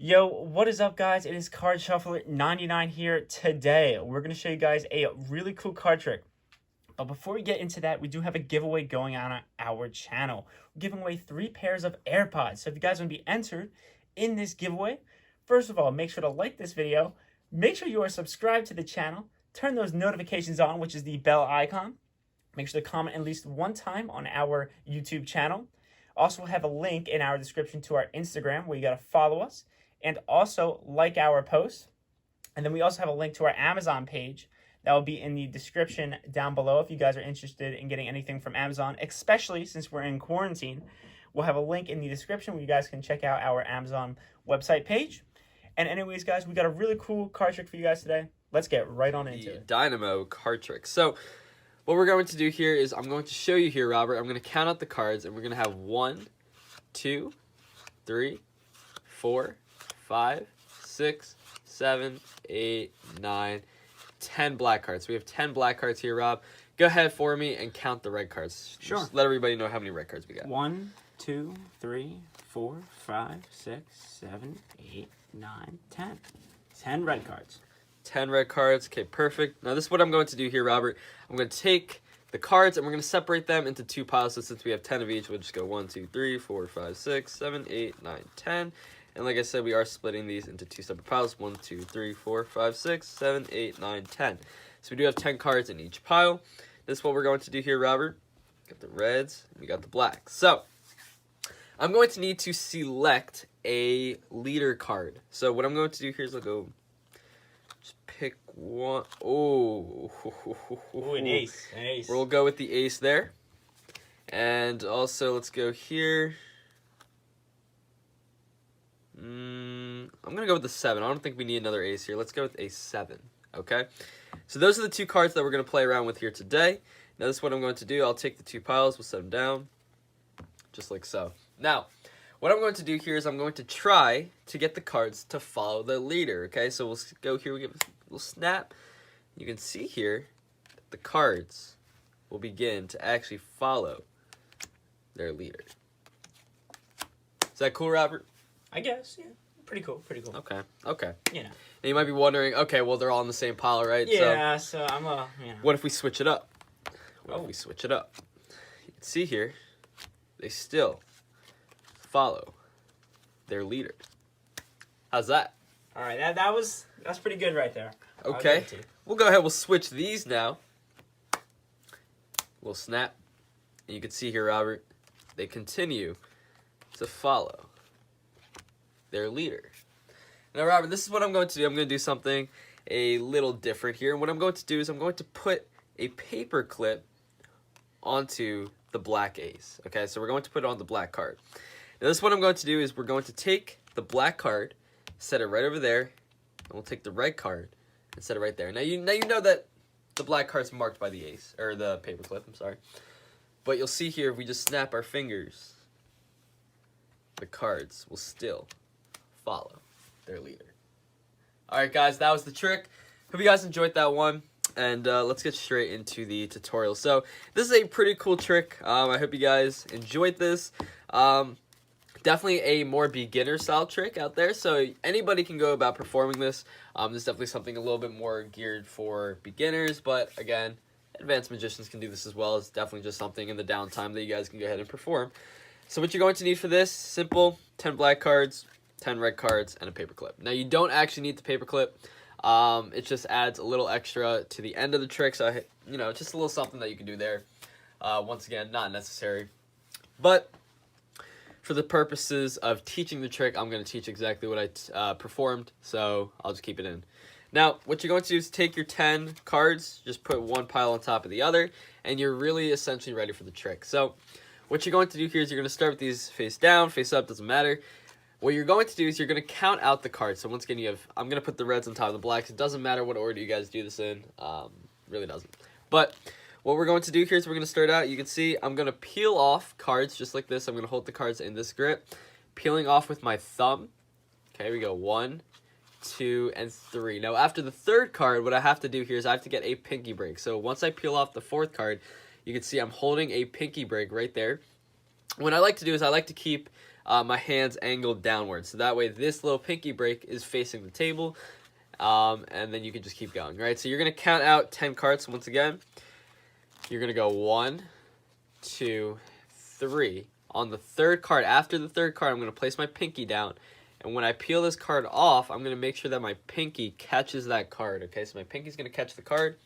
Yo, what is up, guys? It is Card Shuffler 99 here. Today, we're going to show you guys a really cool card trick. But before we get into that, we do have a giveaway going on our channel. We're giving away 3 pairs of AirPods. So if you guys want to be entered in this giveaway, first of all, make sure to like this video. Make sure you are subscribed to the channel. Turn those notifications on, which is the bell icon. Make sure to comment at least one time on our YouTube channel. Also, we'll have a link in our description to our Instagram where you got to follow us. And also like our post. And then we also have a link to our Amazon page that will be in the description down below if you guys are interested in getting anything from Amazon, especially since we're in quarantine. We'll have a link in the description where you guys can check out our Amazon website page. And anyways, guys, we got a really cool card trick for you guys today. Let's get right on into it. Dynamo card trick. So what we're going to do here is I'm going to show you here, Robert. I'm going to count out the cards, and we're going to have 1, 2, 3, 4, 5, 6, 7, 8, 9, 10 black cards. We have 10 black cards here, Rob. Go ahead for me and count the red cards. Sure. Just let everybody know how many red cards we got. 1, 2, 3, 4, 5, 6, 7, 8, 9, 10. 10 red cards. 10 red cards. Okay, perfect. Now this is what I'm going to do here, Robert. I'm going to take the cards and we're going to separate them into 2 piles. So since we have 10 of each, we'll just go 1, 2, 3, 4, 5, 6, 7, 8, 9, 10. And like I said, we are splitting these into 2 separate piles. 1, 2, 3, 4, 5, 6, 7, 8, 9, 10. So we do have 10 cards in each pile. This is what we're going to do here, Robert. Got the reds, we got the blacks. So I'm going to need to select a leader card. So what I'm going to do here is I'll go just pick one. Oh, Ooh, an ace. An ace. We'll go with the ace there. And also let's go here. I'm going to go with the 7. I don't think we need another ace here. Let's go with a 7, okay? So those are the 2 cards that we're going to play around with here today. Now this is what I'm going to do. I'll take the 2 piles. We'll set them down, just like so. Now, what I'm going to do here is I'm going to try to get the cards to follow the leader, okay? So we'll go here. We give a little snap. You can see here that the cards will begin to actually follow their leader. Is that cool, Robert? I guess, yeah. Pretty cool, pretty cool. Okay, okay. You know. And you might be wondering, okay, well, they're all in the same pile, right? Yeah, so I'm What if we switch it up? What if we switch it up? You can see here, they still follow their leader. How's that? All right, that's pretty good right there. Okay, we'll go ahead. We'll switch these now. We'll snap. And you can see here, Robert, they continue to follow their leader. Now, Robert, this is what I'm going to do. I'm going to do something a little different here. And what I'm going to do is I'm going to put a paper clip onto the black ace. Okay, so we're going to put it on the black card. Now, this is what I'm going to do is we're going to take the black card, set it right over there, and we'll take the red card and set it right there. Now you know that the black card's marked by the ace, or the paper clip, I'm sorry. But you'll see here, if we just snap our fingers, the cards will still follow their leader. Alright guys, that was the trick. Hope you guys enjoyed that one. And let's get straight into the tutorial. So this is a pretty cool trick. I hope you guys enjoyed this. Definitely a more beginner style trick out there. So anybody can go about performing this. This is definitely something a little bit more geared for beginners. But again, advanced magicians can do this as well. It's definitely just something in the downtime that you guys can go ahead and perform. So what you're going to need for this, simple, 10 black cards, 10 red cards, and a paper clip. Now, you don't actually need the paper clip. It just adds a little extra to the end of the trick. So, you know, just a little something that you can do there. Once again, not necessary. But for the purposes of teaching the trick, I'm going to teach exactly what I performed. So I'll just keep it in. Now, what you're going to do is take your 10 cards, just put one pile on top of the other, and you're really essentially ready for the trick. So what you're going to do here is you're going to start with these face down, face up, doesn't matter. What you're going to do is you're going to count out the cards. So once again, I'm going to put the reds on top of the blacks. It doesn't matter what order you guys do this in. Really doesn't. But what we're going to do here is we're going to start out. You can see I'm going to peel off cards just like this. I'm going to hold the cards in this grip, peeling off with my thumb. Okay, we go 1, 2, and 3. Now, after the 3rd card, what I have to do here is I have to get a pinky break. So once I peel off the 4th card, you can see I'm holding a pinky break right there. What I like to do is I like to keep my hand's angled downwards. So that way this little pinky break is facing the table. And then you can just keep going, right? So you're going to count out 10 cards once again. You're going to go 1, 2, 3. On the third card, after the third card, I'm going to place my pinky down. And when I peel this card off, I'm going to make sure that my pinky catches that card. Okay, so my pinky's going to catch the card.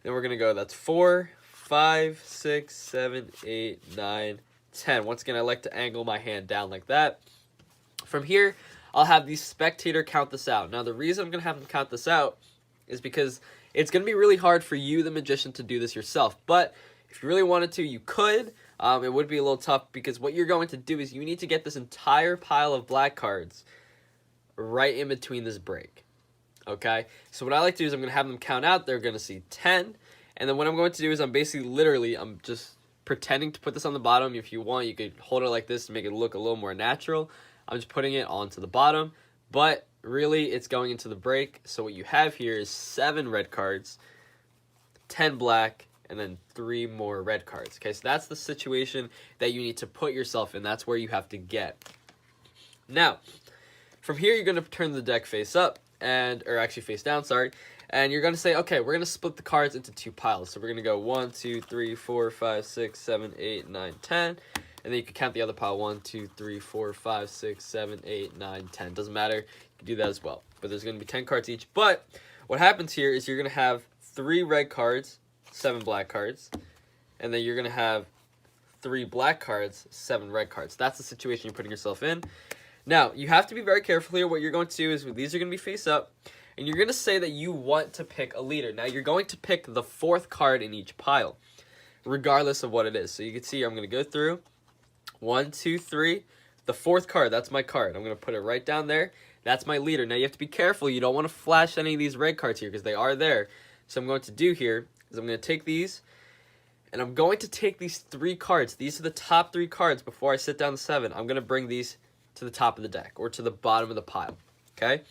Then we're going to go, that's 4, 5, 6, 7, 8, 9, 10. Once again, I like to angle my hand down like that. From here, I'll have the spectator count this out. Now, the reason I'm going to have them count this out is because it's going to be really hard for you, the magician, to do this yourself. But if you really wanted to, you could. It would be a little tough because what you're going to do is you need to get this entire pile of black cards right in between this break. Okay? So what I like to do is I'm going to have them count out. They're going to see 10. And then what I'm going to do is I'm just pretending to put this on the bottom. If you want, you could hold it like this to make it look a little more natural. I'm just putting it onto the bottom. But really, it's going into the break. So what you have here is 7 red cards, 10 black, and then 3 more red cards. Okay, so that's the situation that you need to put yourself in. That's where you have to get. Now, from here, you're going to turn the deck face up, or actually face down, sorry. And you're going to say, okay, we're going to split the cards into 2 piles. So we're going to go 1, 2, 3, 4, 5, 6, 7, 8, 9, 10. And then you can count the other pile. 1, 2, 3, 4, 5, 6, 7, 8, 9, 10. Doesn't matter. You can do that as well. But there's going to be 10 cards each. But what happens here is you're going to have 3 red cards, 7 black cards, and then you're going to have 3 black cards, 7 red cards. That's the situation you're putting yourself in. Now, you have to be very careful here. What you're going to do is these are going to be face up, and you're going to say that you want to pick a leader. Now, you're going to pick the 4th card in each pile, regardless of what it is. So you can see here, I'm going to go through 1, 2, 3. The 4th card, that's my card. I'm going to put it right down there. That's my leader. Now, you have to be careful. You don't want to flash any of these red cards here because they are there. So I'm going to do here is I'm going to take these, and I'm going to take these 3 cards. These are the top 3 cards before I sit down the 7. I'm going to bring these to the top of the deck or to the bottom of the pile, okay?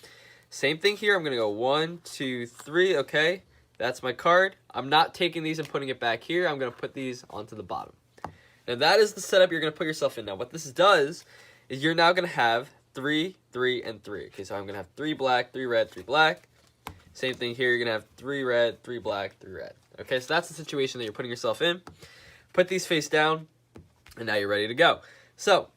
Same thing here. I'm going to go 1, 2, 3, okay? That's my card. I'm not taking these and putting it back here. I'm going to put these onto the bottom. Now, that is the setup you're going to put yourself in. Now, what this does is you're now going to have 3, 3, and 3. Okay, so I'm going to have 3 black, 3 red, 3 black. Same thing here. You're going to have 3 red, 3 black, 3 red. Okay, so that's the situation that you're putting yourself in. Put these face down, and now you're ready to go. So,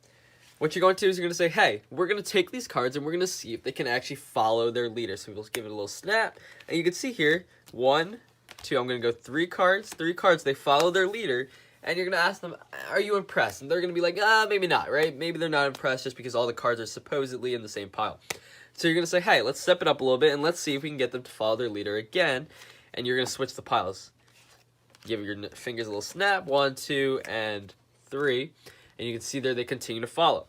what you're going to do is you're going to say, hey, we're going to take these cards, and we're going to see if they can actually follow their leader. So we'll give it a little snap. And you can see here, 1, 2, I'm going to go 3 cards. 3 cards, they follow their leader. And you're going to ask them, are you impressed? And they're going to be like, maybe not, right? Maybe they're not impressed just because all the cards are supposedly in the same pile. So you're going to say, hey, let's step it up a little bit, and let's see if we can get them to follow their leader again. And you're going to switch the piles. Give your fingers a little snap, 1, 2, and 3. And you can see there they continue to follow.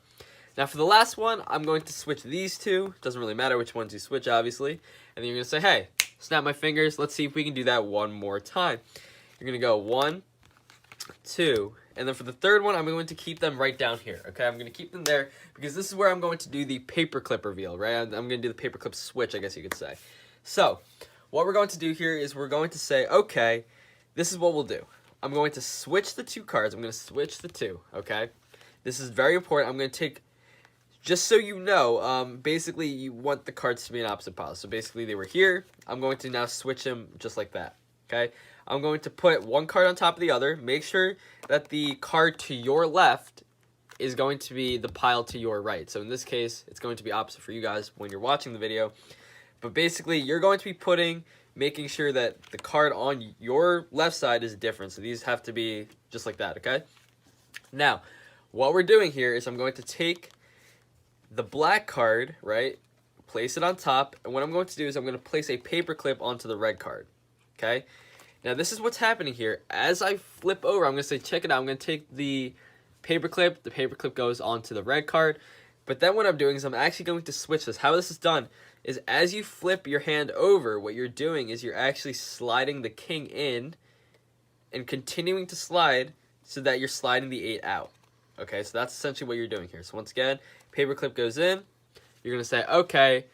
Now for the last one, I'm going to switch these 2. Doesn't really matter which ones you switch, obviously. And then you're going to say, hey, snap my fingers. Let's see if we can do that one more time. You're going to go 1, 2, and then for the third one, I'm going to keep them right down here, okay? I'm going to keep them there because this is where I'm going to do the paperclip reveal, right? I'm going to do the paperclip switch, I guess you could say. So, what we're going to do here is we're going to say, okay, this is what we'll do. I'm going to switch the 2 cards. I'm going to switch the 2, okay? This is very important. I'm going to take, just so you know, basically you want the cards to be in opposite piles. So basically they were here. I'm going to now switch them just like that, okay? I'm going to put 1 card on top of the other. Make sure that the card to your left is going to be the pile to your right. So in this case, it's going to be opposite for you guys when you're watching the video. But basically, you're going to be making sure that the card on your left side is different. So these have to be just like that, okay? Now, what we're doing here is I'm going to take the black card, right, place it on top, and what I'm going to do is I'm going to place a paperclip onto the red card, okay? Now, this is what's happening here. As I flip over, I'm going to say, check it out. I'm going to take the paperclip goes onto the red card, but then what I'm doing is I'm actually going to switch this. How this is done is as you flip your hand over, what you're doing is you're actually sliding the king in and continuing to slide so that you're sliding the 8 out. Okay, so that's essentially what you're doing here. So once again, paperclip goes in. You're going to say, okay,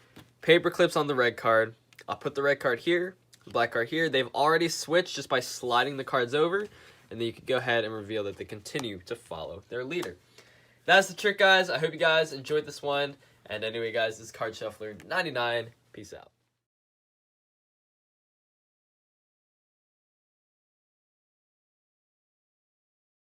paperclip's on the red card. I'll put the red card here, the black card here. They've already switched just by sliding the cards over. And then you can go ahead and reveal that they continue to follow their leader. That's the trick, guys. I hope you guys enjoyed this one. And anyway, guys, this is Card Shuffler 99. Peace out.